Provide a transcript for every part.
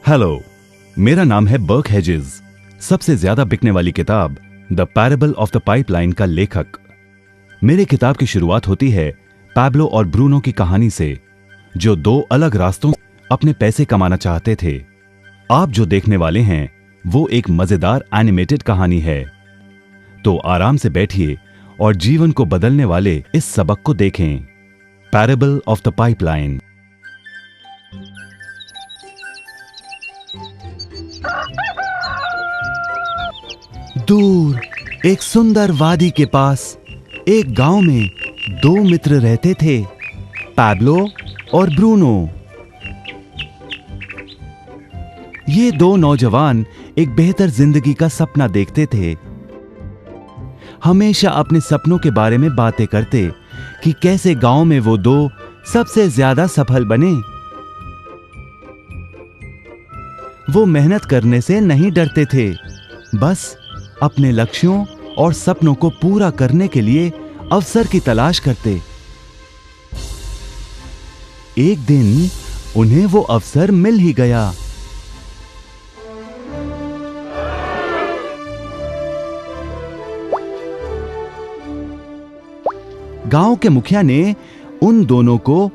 Hello, मेरा नाम है बर्क हेजेस। सबसे ज्यादा बिकने वाली किताब the parable of the pipeline का लेखक। मेरे किताब की शुरुआत होती है पैब्लो और ब्रूनो की कहानी से, जो दो अलग रास्तों से अपने पैसे कमाना चाहते थे। आप जो देखने वाले हैं वो एक मजेदार एनिमेटेड कहानी है। तो आराम से बैठिए और जीवन को बदलने वाले इस सबक को देखें, पैरेबल ऑफ द पाइपलाइन। दूर एक सुंदर वादी के पास एक गांव में दो मित्र रहते थे, पैब्लो और ब्रूनो। ये दो नौजवान एक बेहतर जिंदगी का सपना देखते थे। हमेशा अपने सपनों के बारे में बातें करते कि कैसे गांव में वो दो सबसे ज्यादा सफल बने। वो मेहनत करने से नहीं डरते थे, बस अपने लक्ष्यों और सपनों को पूरा करने के लिए अवसर की तलाश करते। एक दिन उन्हें वो अवसर मिल ही गया। गांव के मुखिया ने उन दोनों को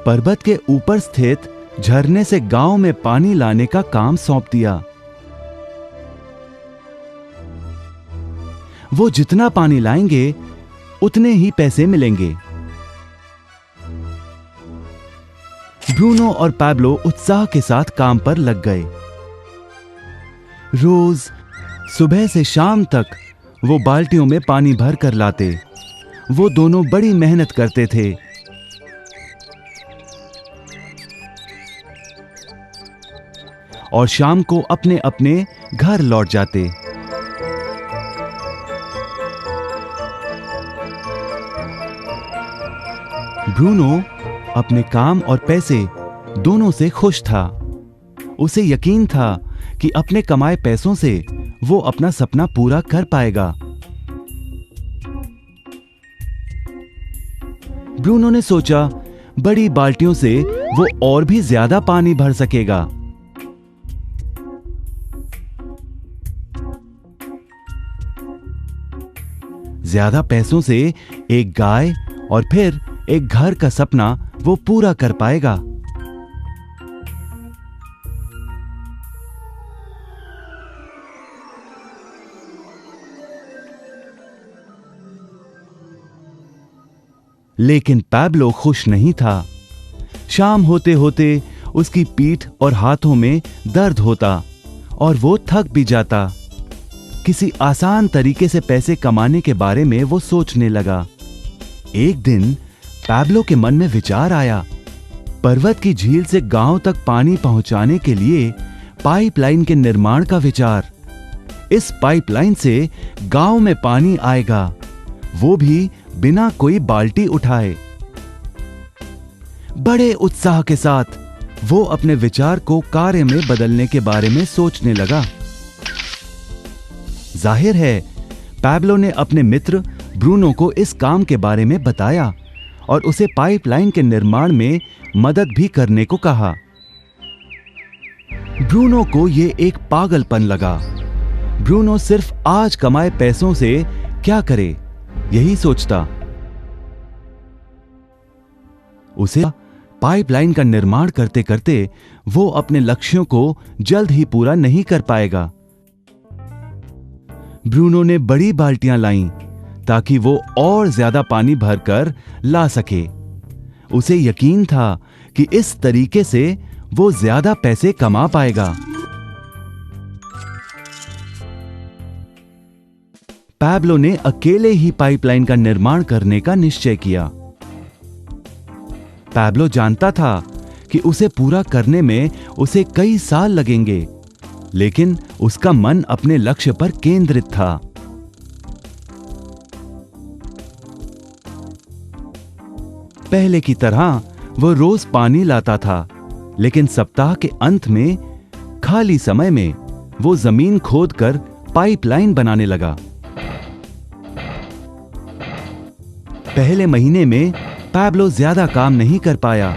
पर्वत के ऊपर स्थित झरने से गांव में पानी लाने का काम सौंप दिया। वो जितना पानी लाएंगे उतने ही पैसे मिलेंगे। ब्रूनो और पैब्लो उत्साह के साथ काम पर लग गए। रोज सुबह से शाम तक वो बाल्टियों में पानी भर कर लाते। वो दोनों बड़ी मेहनत करते थे। और शाम को अपने अपने घर लौट जाते। ब्रूनो अपने काम और पैसे दोनों से खुश था। उसे यकीन था कि अपने कमाए पैसों से वो अपना सपना पूरा कर पाएगा। ब्रूनो ने सोचा बड़ी बाल्टियों से वो और भी ज्यादा पानी भर सकेगा। ज्यादा पैसों से एक गाय और फिर एक घर का सपना वो पूरा कर पाएगा। लेकिन पैब्लो खुश नहीं था। शाम होते होते उसकी पीठ और हाथों में दर्द होता और वो थक भी जाता। किसी आसान तरीके से पैसे कमाने के बारे में वो सोचने लगा। एक दिन पैब्लो के मन में विचार आया, पर्वत की झील से गांव तक पानी पहुंचाने के लिए पाइपलाइन के निर्माण का विचार। इस पाइपलाइन से गांव में पानी आएगा, वो भी बिना कोई बाल्टी उठाए। बड़े उत्साह के साथ वो अपने विचार को कार्य में बदलने के बारे में सोचने लगा। जाहिर है पैब्लो ने अपने मित्र ब्रूनो को इस काम के बारे में बताया और उसे पाइपलाइन के निर्माण में मदद भी करने को कहा। ब्रूनो को यह एक पागलपन लगा। ब्रूनो सिर्फ आज कमाए पैसों से क्या करे, यही सोचता। उसे पाइपलाइन का निर्माण करते करते वो अपने लक्ष्यों को जल्द ही पूरा नहीं कर पाएगा। ब्रूनो ने बड़ी बाल्टियां लाईं ताकि वो और ज्यादा पानी भरकर ला सके। उसे यकीन था कि इस तरीके से वो ज्यादा पैसे कमा पाएगा। पैब्लो ने अकेले ही पाइपलाइन का निर्माण करने का निश्चय किया। पैब्लो जानता था कि उसे पूरा करने में उसे कई साल लगेंगे, लेकिन उसका मन अपने लक्ष्य पर केंद्रित था। पहले की तरह वो रोज पानी लाता था, लेकिन सप्ताह के अंत में खाली समय में वो जमीन खोदकर पाइपलाइन बनाने लगा। पहले महीने में पैब्लो ज्यादा काम नहीं कर पाया।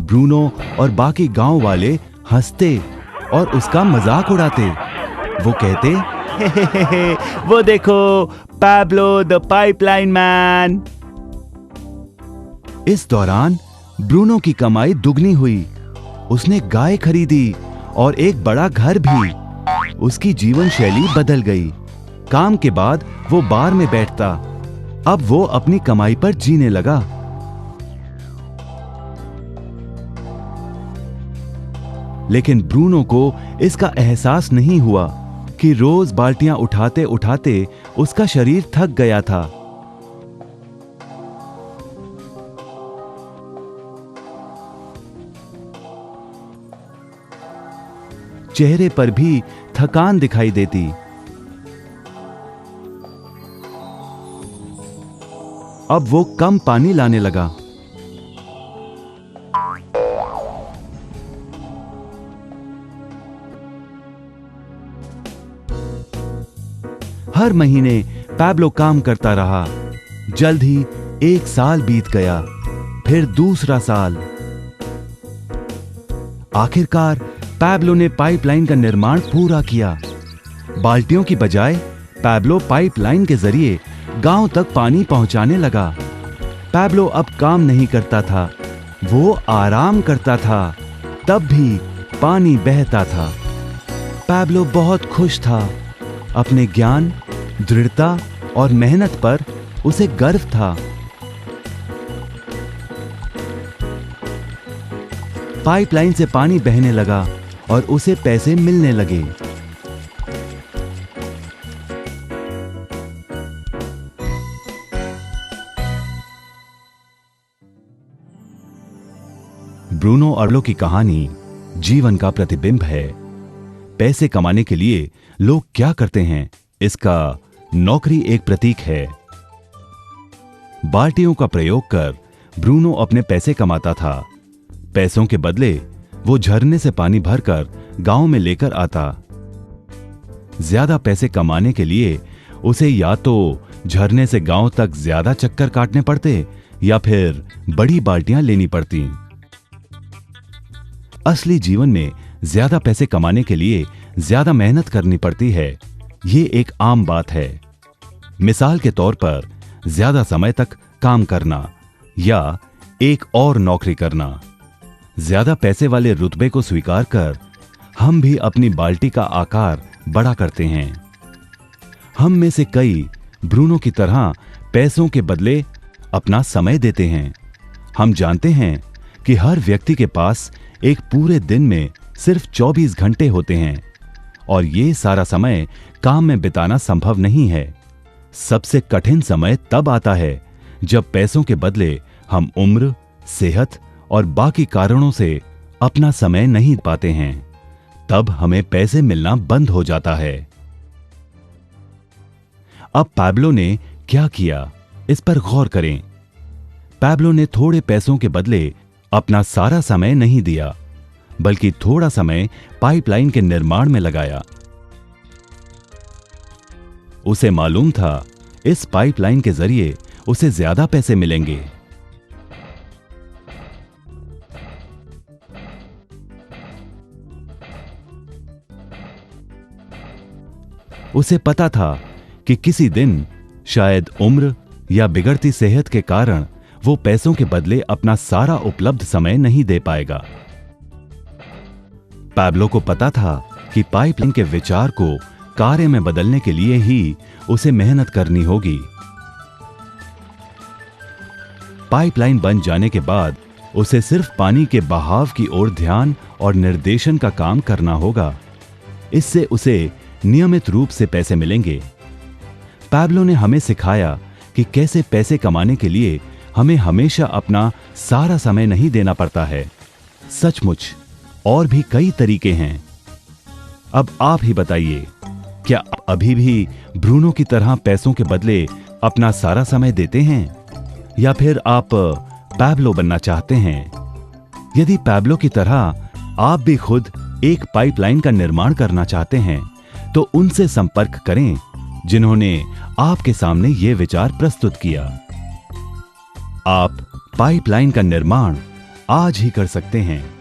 ब्रूनो और बाकी गांव वाले हंसते और उसका मजाक उड़ाते। वो कहते, हे, वो देखो पैब्लो द पाइपलाइन मैन। इस दौरान ब्रूनो की कमाई दुगनी हुई। उसने गाय खरीदी और एक बड़ा घर भी। उसकी जीवन शैली बदल गई। काम के बाद वो बार में बैठता। अब वो अपनी कमाई पर जीने लगा। लेकिन ब्रूनो को इसका एहसास नहीं हुआ कि रोज बाल्टियां उठाते उठाते उसका शरीर थक गया था। चेहरे पर भी थकान दिखाई देती। अब वो कम पानी लाने लगा। हर महीने पैब्लो काम करता रहा। जल्द ही 1 साल बीत गया, फिर दूसरा साल। आखिरकार पैब्लो ने पाइपलाइन का निर्माण पूरा किया। बाल्टियों की बजाय पैब्लो पाइपलाइन के जरिए गांव तक पानी पहुंचाने लगा। पैब्लो अब काम नहीं करता था, वो आराम करता था, तब भी पानी बहता था। पैब्लो बहुत खुश था। अपने ज्ञान, दृढ़ता और मेहनत पर उसे गर्व था। पाइपलाइन से पानी बहने लगा और उसे पैसे मिलने लगे। ब्रूनो और पैब्लो की कहानी जीवन का प्रतिबिंब है। पैसे कमाने के लिए लोग क्या करते हैं, इसका नौकरी एक प्रतीक है। बाल्टियों का प्रयोग कर ब्रूनो अपने पैसे कमाता था। पैसों के बदले वो झरने से पानी भरकर गांव में लेकर आता। ज्यादा पैसे कमाने के लिए उसे या तो झरने से गांव तक ज्यादा चक्कर काटने पड़ते या फिर बड़ी बाल्टियां लेनी पड़ती। असली जीवन में ज्यादा पैसे कमाने के लिए ज्यादा मेहनत करनी पड़ती है। ये एक आम बात है। मिसाल के तौर पर ज्यादा समय तक काम करना या एक और नौकरी करना। ज्यादा पैसे वाले रुतबे को स्वीकार कर हम भी अपनी बाल्टी का आकार बड़ा करते हैं। हम में से कई ब्रूनो की तरह पैसों के बदले अपना समय देते हैं। हम जानते हैं कि हर व्यक्ति के पास एक पूरे दिन में सिर्फ 24 घंटे होते हैं और ये सारा समय काम में बिताना संभव नहीं है। सबसे कठिन समय तब आता है जब पैसों के बदले हम उम्र, सेहत और बाकी कारणों से अपना समय नहीं पाते हैं। तब हमें पैसे मिलना बंद हो जाता है। अब पैब्लो ने क्या किया, इस पर गौर करें। पैब्लो ने थोड़े पैसों के बदले अपना सारा समय नहीं दिया, बल्कि थोड़ा समय पाइपलाइन के निर्माण में लगाया। उसे मालूम था इस पाइपलाइन के जरिए उसे ज्यादा पैसे मिलेंगे। उसे पता था कि किसी दिन शायद उम्र या बिगड़ती सेहत के कारण वो पैसों के बदले अपना सारा उपलब्ध समय नहीं दे पाएगा। पैब्लो को पता था कि पाइपलाइन के विचार को कार्य में बदलने के लिए ही उसे मेहनत करनी होगी। पाइपलाइन बन जाने के बाद उसे सिर्फ पानी के बहाव की ओर ध्यान और निर्देशन का काम करना होगा। इससे उसे नियमित रूप से पैसे मिलेंगे। पैब्लो ने हमें सिखाया कि कैसे पैसे कमाने के लिए हमें हमेशा अपना सारा समय नहीं देना पड़ता है। सचमुच और भी कई तरीके हैं। अब आप ही बताइए, क्या आप अभी भी ब्रूनो की तरह पैसों के बदले अपना सारा समय देते हैं या फिर आप पैब्लो बनना चाहते हैं? यदि पैब्लो की तरह आप भी खुद एक पाइपलाइन का निर्माण करना चाहते हैं तो उनसे संपर्क करें जिन्होंने आपके सामने यह विचार प्रस्तुत किया। आप पाइपलाइन का निर्माण आज ही कर सकते हैं।